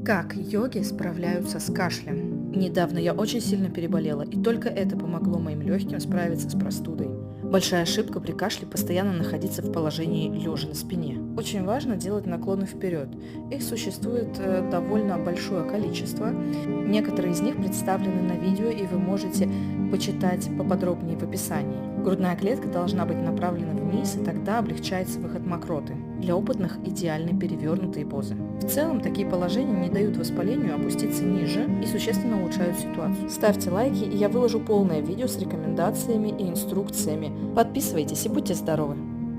Как йоги справляются с кашлем? Недавно я очень сильно переболела, и только это помогло моим легким справиться с простудой. Большая ошибка при кашле – постоянно находиться в положении лежа на спине. Очень важно делать наклоны вперед. Их существует довольно большое количество. Некоторые из них представлены на видео, и вы можете почитать поподробнее в описании. Грудная клетка должна быть направлена вниз, и тогда облегчается выход мокроты. Для опытных идеальны перевернутые позы. В целом, такие положения не дают воспалению опуститься ниже и существенно улучшают ситуацию. Ставьте лайки, и я выложу полное видео с рекомендациями и инструкциями. Подписывайтесь и будьте здоровы!